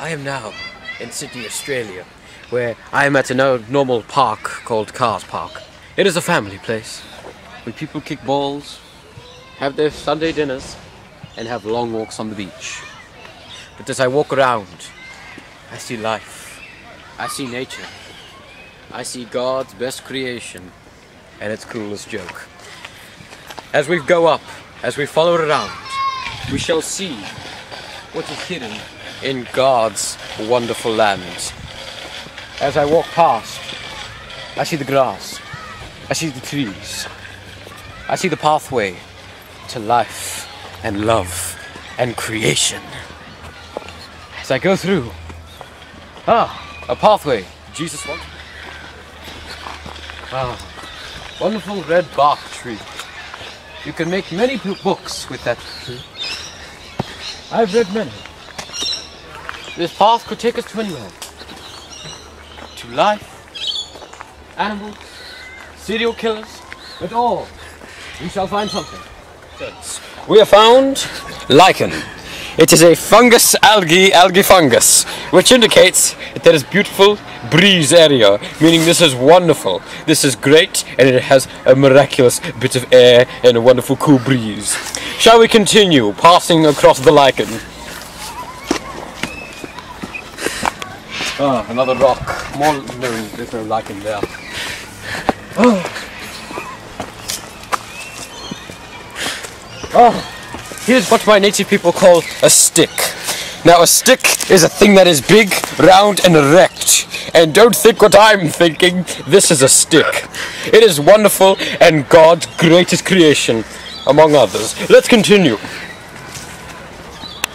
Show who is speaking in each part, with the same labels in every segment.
Speaker 1: I am now in Sydney, Australia, where I am at a normal park called Cars Park. It is a family place where people kick balls, have their Sunday dinners, and have long walks on the beach. But as I walk around, I see life, I see nature, I see God's best creation and its cruelest joke. As we go up, as we follow it around, we shall see what is hidden in God's wonderful land. As I walk past, I see the grass, I see the trees, I see the pathway to life and love and creation. As I go through, a pathway Jesus wanted. Wonderful red bark tree. You can make many books with that tree. I've read many. This path could take us to anywhere. To life, animals, serial killers, but all, we shall find something. We have found lichen. It is a fungus algae fungus, which indicates that there is beautiful breeze area, meaning this is wonderful, this is great, and it has a miraculous bit of air and a wonderful cool breeze. Shall we continue passing across the lichen? Another rock. There's no lichen there. Here's what my native people call a stick. Now a stick is a thing that is big, round and erect. And don't think what I'm thinking, this is a stick. It is wonderful and God's greatest creation, among others. Let's continue.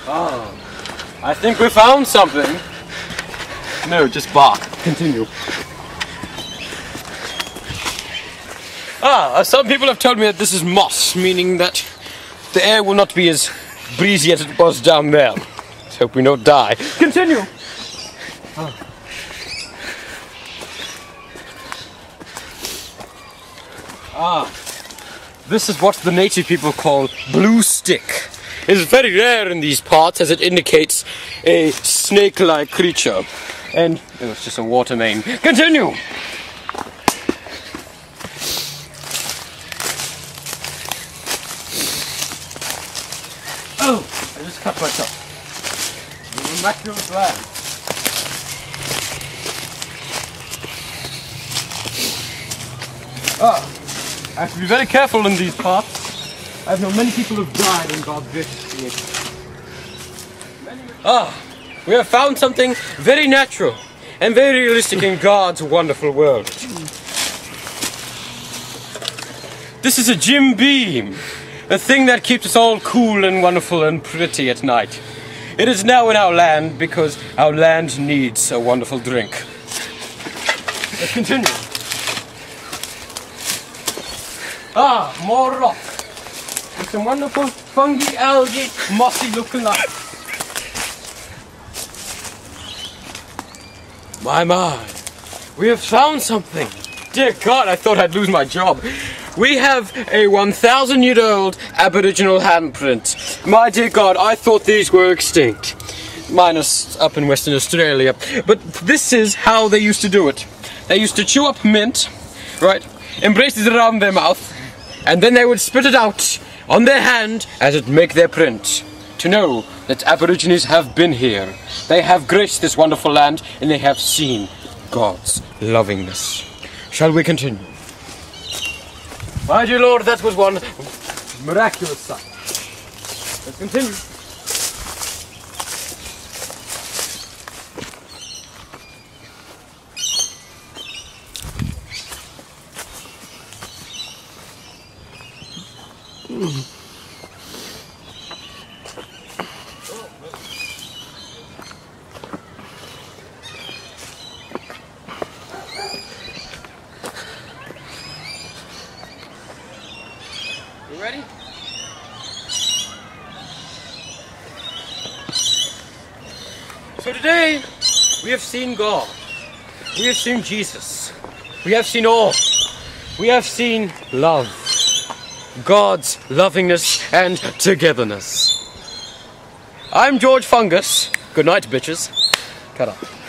Speaker 1: I think we found something. No, just bark. Continue. Some people have told me that this is moss, meaning that the air will not be as breezy as it was down there. Let's hope we don't die. Continue! This is what the native people call blue stick. It is very rare in these parts as it indicates a snake-like creature. And it's just a water main. Continue! I just cut myself. Miraculous land. I have to be very careful in these parts. I know many people have died in God's gracious creation. We have found something very natural and very realistic in God's wonderful world. This is a Jim Beam. A thing that keeps us all cool and wonderful and pretty at night. It is now in our land because our land needs a wonderful drink. Let's continue. More rock. With some wonderful fungi, algae, mossy looking like. My. We have found something. Dear God, I thought I'd lose my job. We have a 1,000-year-old Aboriginal handprint. My dear God, I thought these were extinct. Minus up in Western Australia. But this is how they used to do it. They used to chew up mint, right, embrace it around their mouth, and then they would spit it out on their hand as it make their print. To know that Aborigines have been here. They have graced this wonderful land, and they have seen God's lovingness. Shall we continue? My dear Lord, that was one miraculous sight. Let's continue. You ready? So today, we have seen God. We have seen Jesus. We have seen all. We have seen love. God's lovingness and togetherness. I'm George Fungus. Good night, bitches. Cut off.